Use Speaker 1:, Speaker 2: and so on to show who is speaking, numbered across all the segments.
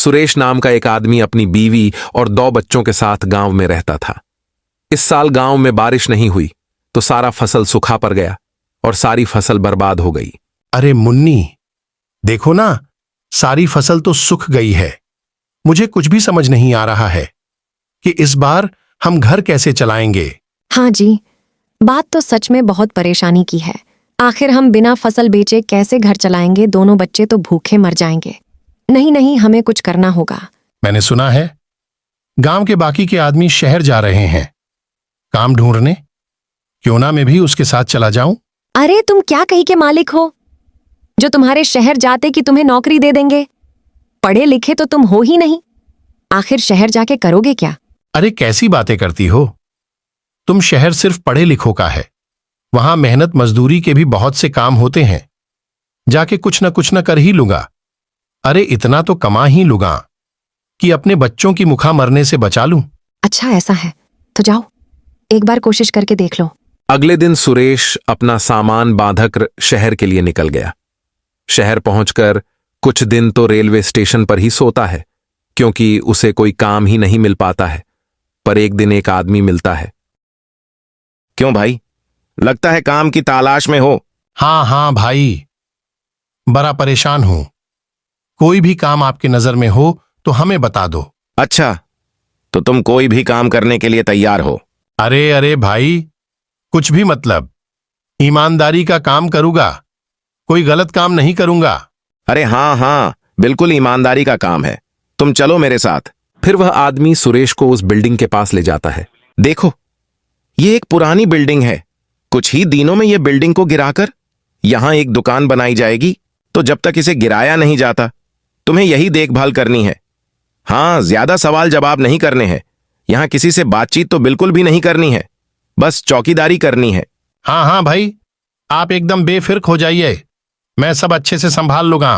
Speaker 1: सुरेश नाम का एक आदमी अपनी बीवी और 2 बच्चों के साथ गांव में रहता था। इस साल गांव में बारिश नहीं हुई तो सारा फसल सूखा पड़ गया और सारी फसल बर्बाद हो गई।
Speaker 2: अरे मुन्नी, देखो ना, सारी फसल तो सूख गई है। मुझे कुछ भी समझ नहीं आ रहा है कि इस बार हम घर कैसे चलाएंगे।
Speaker 3: हाँ जी, बात तो सच में बहुत परेशानी की है। आखिर हम बिना फसल बेचे कैसे घर चलाएंगे? दोनों बच्चे तो भूखे मर जाएंगे। नहीं नहीं, हमें कुछ करना होगा।
Speaker 2: मैंने सुना है गांव के बाकी के आदमी शहर जा रहे हैं काम ढूंढने। क्यों ना मैं भी उसके साथ चला जाऊं?
Speaker 3: अरे तुम क्या कही के मालिक हो जो तुम्हारे शहर जाते कि तुम्हें नौकरी दे देंगे? पढ़े लिखे तो तुम हो ही नहीं, आखिर शहर जाके करोगे क्या?
Speaker 2: अरे कैसी बातें करती हो तुम? शहर सिर्फ पढ़े लिखों का है। वहां मेहनत मजदूरी के भी बहुत से काम होते हैं। जाके कुछ न कर ही लूंगा। अरे इतना तो कमा ही लूंगा कि अपने बच्चों की मुखा मरने से बचा लूं।
Speaker 3: अच्छा ऐसा है तो जाओ, एक बार कोशिश करके देख लो।
Speaker 1: अगले दिन सुरेश अपना सामान बांधकर शहर के लिए निकल गया। शहर पहुंचकर कुछ दिन तो रेलवे स्टेशन पर ही सोता है क्योंकि उसे कोई काम ही नहीं मिल पाता है। पर एक दिन एक आदमी मिलता है।
Speaker 4: क्यों भाई, लगता है काम की तलाश में हो?
Speaker 2: हाँ भाई, बड़ा परेशान हूं। कोई भी काम आपके नजर में हो तो हमें बता दो।
Speaker 4: अच्छा, तो तुम कोई भी काम करने के लिए तैयार हो?
Speaker 2: अरे भाई, कुछ भी मतलब ईमानदारी का काम करूंगा, कोई गलत काम नहीं करूंगा।
Speaker 4: अरे हाँ, बिल्कुल ईमानदारी का काम है, तुम चलो मेरे साथ।
Speaker 1: फिर वह आदमी सुरेश को उस बिल्डिंग के पास ले जाता है।
Speaker 4: देखो, ये एक पुरानी बिल्डिंग है। कुछ ही दिनों में ये बिल्डिंग को गिराकर यहां एक दुकान बनाई जाएगी। तो जब तक इसे गिराया नहीं जाता तुम्हें यही देखभाल करनी है। हाँ, ज्यादा सवाल जवाब नहीं करने हैं। यहां किसी से बातचीत तो बिल्कुल भी नहीं करनी है, बस चौकीदारी करनी है।
Speaker 2: हाँ भाई, आप एकदम बेफिक्र हो जाइए, मैं सब अच्छे से संभाल लूंगा।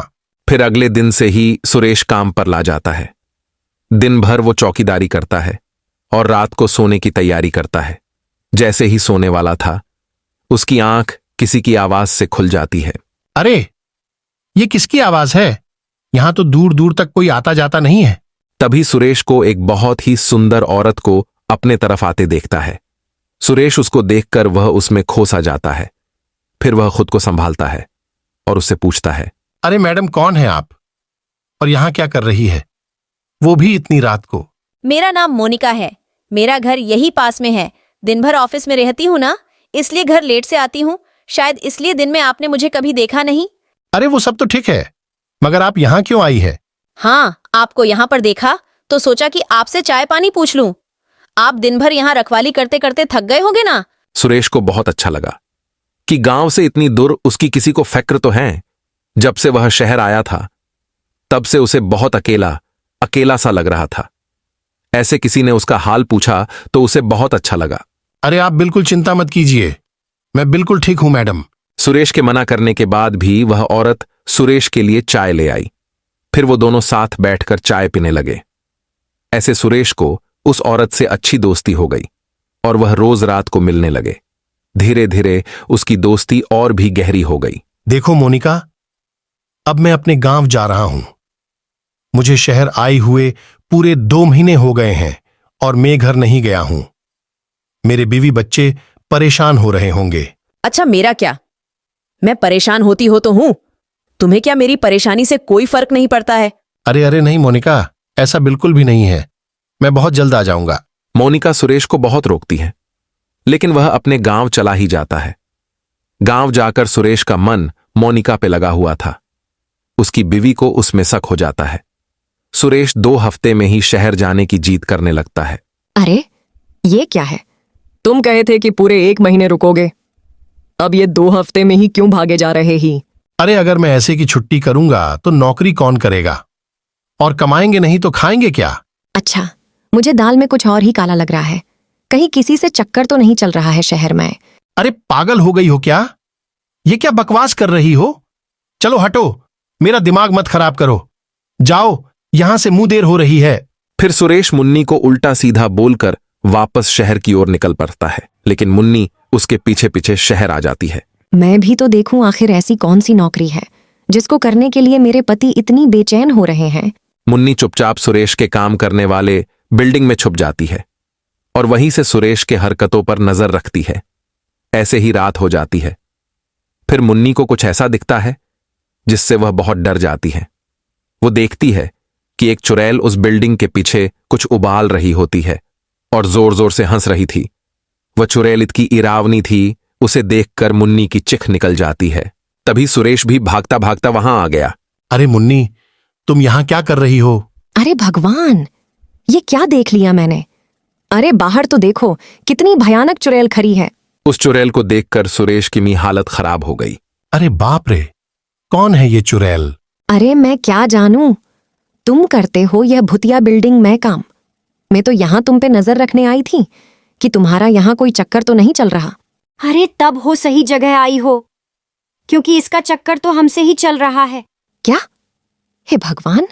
Speaker 1: फिर अगले दिन से ही सुरेश काम पर ला जाता है। दिन भर वो चौकीदारी करता है और रात को सोने की तैयारी करता है। जैसे ही सोने वाला था उसकी आंख किसी की आवाज से खुल जाती है।
Speaker 2: अरे ये किसकी आवाज है? यहां तो दूर दूर तक कोई आता जाता नहीं है।
Speaker 1: तभी सुरेश को एक बहुत ही सुंदर औरत को अपने तरफ आते देखता है। सुरेश उसको देखकर वह उसमें खो सा जाता है। फिर वह खुद को संभालता है और उससे पूछता है,
Speaker 2: अरे मैडम, कौन है आप और यहां क्या कर रही है, वो भी इतनी रात को?
Speaker 5: मेरा नाम मोनिका है, मेरा घर यही पास में है। दिन भर ऑफिस में रहती हूँ ना, इसलिए घर लेट से आती हूँ। शायद इसलिए दिन में आपने मुझे कभी देखा नहीं।
Speaker 2: अरे वो सब तो ठीक है, मगर आप यहां क्यों आई है?
Speaker 5: हाँ, आपको यहाँ पर देखा तो सोचा कि आपसे चाय पानी पूछ लूं। आप दिन भर यहाँ रखवाली करते करते थक गए होंगे ना।
Speaker 1: सुरेश को बहुत अच्छा लगा कि गांव से इतनी दूर उसकी किसी को फिक्र तो है। जब से वह शहर आया था तब से उसे बहुत अकेला सा लग रहा था। ऐसे किसी ने उसका हाल पूछा तो उसे बहुत अच्छा लगा।
Speaker 2: अरे आप बिल्कुल चिंता मत कीजिए, मैं बिल्कुल ठीक हूं मैडम।
Speaker 1: सुरेश के मना करने के बाद भी वह औरत सुरेश के लिए चाय ले आई। फिर वो दोनों साथ बैठकर चाय पीने लगे। ऐसे सुरेश को उस औरत से अच्छी दोस्ती हो गई और वह रोज रात को मिलने लगे। धीरे धीरे उसकी दोस्ती और भी गहरी हो गई।
Speaker 2: देखो मोनिका, अब मैं अपने गांव जा रहा हूं। मुझे शहर आए हुए पूरे 2 महीने हो गए हैं और मैं घर नहीं गया हूं। मेरे बीवी बच्चे परेशान हो रहे होंगे।
Speaker 5: अच्छा, मेरा क्या, मैं परेशान होती हो तो हूँ, तुम्हें क्या मेरी परेशानी से कोई फर्क नहीं पड़ता है?
Speaker 2: अरे नहीं मोनिका, ऐसा बिल्कुल भी नहीं है, मैं बहुत जल्द आ जाऊंगा।
Speaker 1: मोनिका सुरेश को बहुत रोकती है लेकिन वह अपने गांव चला ही जाता है। गांव जाकर सुरेश का मन मोनिका पे लगा हुआ था। उसकी बीवी को उसमें शक हो जाता है। सुरेश 2 हफ्ते में ही शहर जाने की जिद करने लगता है।
Speaker 3: अरे ये क्या है? तुम कहे थे कि पूरे 1 महीने रुकोगे, अब ये 2 हफ्ते में ही क्यों भागे जा रहे ही?
Speaker 2: अरे अगर मैं ऐसे की छुट्टी करूंगा तो नौकरी कौन करेगा, और कमाएंगे नहीं तो खाएंगे क्या?
Speaker 3: अच्छा, मुझे दाल में कुछ और ही काला लग रहा है। कहीं किसी से चक्कर तो नहीं चल रहा है शहर में?
Speaker 2: अरे पागल हो गई हो क्या? ये क्या बकवास कर रही हो? चलो हटो, मेरा दिमाग मत खराब करो। जाओ यहां से, मुंह देर हो रही है।
Speaker 1: फिर सुरेश मुन्नी को उल्टा सीधा बोलकर वापस शहर की ओर निकल पड़ता है, लेकिन मुन्नी उसके पीछे पीछे शहर आ जाती है।
Speaker 3: मैं भी तो देखूं आखिर ऐसी कौन सी नौकरी है जिसको करने के लिए मेरे पति इतनी बेचैन हो रहे हैं।
Speaker 1: मुन्नी चुपचाप सुरेश के काम करने वाले बिल्डिंग में छुप जाती है और वहीं से सुरेश के हरकतों पर नजर रखती है। ऐसे ही रात हो जाती है। फिर मुन्नी को कुछ ऐसा दिखता है जिससे वह बहुत डर जाती है। वो देखती है कि एक चुड़ैल उस बिल्डिंग के पीछे कुछ उबाल रही होती है और जोर जोर से हंस रही थी। वह चुड़ैल इतनी इरावनी थी, उसे देखकर मुन्नी की चिख निकल जाती है। तभी सुरेश भी भागता भागता वहां आ गया।
Speaker 2: अरे मुन्नी, तुम यहां क्या कर रही हो?
Speaker 3: अरे भगवान, ये क्या देख लिया मैंने? अरे बाहर तो देखो, कितनी भयानक चुड़ैल खड़ी है।
Speaker 1: उस चुड़ैल को देखकर सुरेश की मी हालत खराब हो गई।
Speaker 2: अरे बाप रे, कौन है ये चुड़ैल?
Speaker 3: अरे मैं क्या जानूं, तुम करते हो यह भुतिया बिल्डिंग में काम। मैं तो यहाँ तुम पे नजर रखने आई थी कि तुम्हारा यहाँ कोई चक्कर तो नहीं चल रहा।
Speaker 6: अरे तब हो सही जगह आई हो, क्योंकि इसका चक्कर तो हमसे ही चल रहा है।
Speaker 3: क्या? हे भगवान,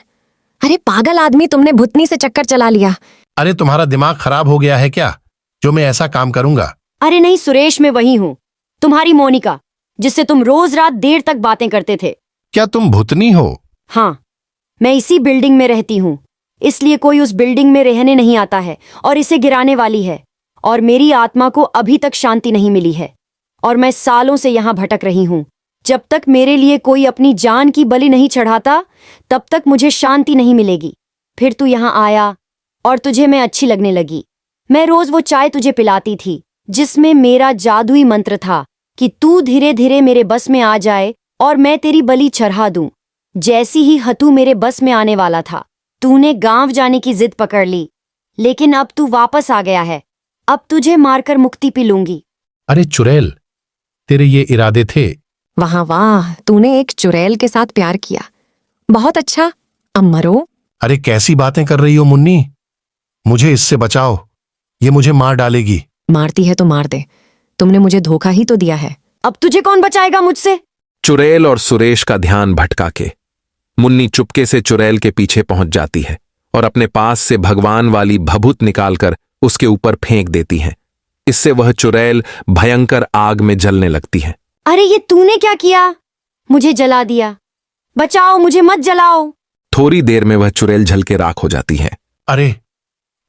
Speaker 3: अरे पागल आदमी, तुमने भुतनी से चक्कर चला लिया।
Speaker 2: अरे तुम्हारा दिमाग खराब हो गया है क्या, जो मैं ऐसा काम करूंगा?
Speaker 6: अरे नहीं सुरेश, मैं वही हूँ, तुम्हारी मोनिका, जिससे तुम रोज रात देर तक बातें करते थे।
Speaker 2: क्या तुम भूतनी हो?
Speaker 6: हाँ, मैं इसी बिल्डिंग में रहती हूँ, इसलिए कोई उस बिल्डिंग में रहने नहीं आता है और इसे गिराने वाली है। और मेरी आत्मा को अभी तक शांति नहीं मिली है और मैं सालों से यहाँ भटक रही हूँ। जब तक मेरे लिए कोई अपनी जान की बलि नहीं चढ़ाता, तब तक मुझे शांति नहीं मिलेगी। फिर तू यहाँ आया और तुझे मैं अच्छी लगने लगी। मैं रोज वो चाय तुझे पिलाती थी जिसमें मेरा जादुई मंत्र था कि तू धीरे धीरे मेरे बस में आ जाए और मैं तेरी बलि चढ़ा दूं। जैसी ही हतू मेरे बस में आने वाला था, तूने गांव जाने की जिद पकड़ ली, लेकिन अब तू वापस आ गया है। अब तुझे मारकर मुक्ति पी लूंगी।
Speaker 2: अरे चुड़ैल, तेरे ये इरादे थे?
Speaker 3: वाह वाह, तूने एक चुड़ैल के साथ प्यार किया, बहुत अच्छा। अब मरो।
Speaker 2: अरे कैसी बातें कर रही हो मुन्नी, मुझे इससे बचाओ, ये मुझे मार डालेगी।
Speaker 3: मारती है तो मार दे, तुमने मुझे धोखा ही तो दिया है।
Speaker 6: अब तुझे कौन बचाएगा मुझसे?
Speaker 1: चुड़ैल और सुरेश का ध्यान भटका के मुन्नी चुपके से चुड़ैल के पीछे पहुंच जाती है और अपने पास से भगवान वाली भभूत निकालकर उसके ऊपर फेंक देती है। इससे वह चुड़ैल भयंकर आग में जलने लगती है।
Speaker 6: अरे ये तूने क्या किया? मुझे जला दिया, बचाओ, मुझे मत जलाओ।
Speaker 1: थोड़ी देर में वह चुड़ैल जल के राख हो जाती है।
Speaker 2: अरे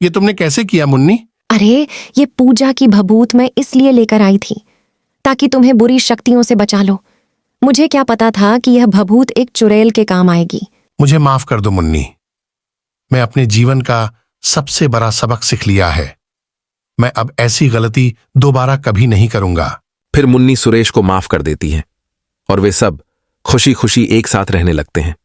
Speaker 2: ये तुमने कैसे किया मुन्नी?
Speaker 3: अरे ये पूजा की भभूत मैं इसलिए लेकर आई थी ताकि तुम्हें बुरी शक्तियों से बचा लो। मुझे क्या पता था कि यह भभूत एक चुड़ैल के काम आएगी।
Speaker 2: मुझे माफ कर दो मुन्नी, मैं अपने जीवन का सबसे बड़ा सबक सीख लिया है। मैं अब ऐसी गलती दोबारा कभी नहीं करूंगा।
Speaker 1: फिर मुन्नी सुरेश को माफ कर देती है और वे सब खुशी खुशी एक साथ रहने लगते हैं।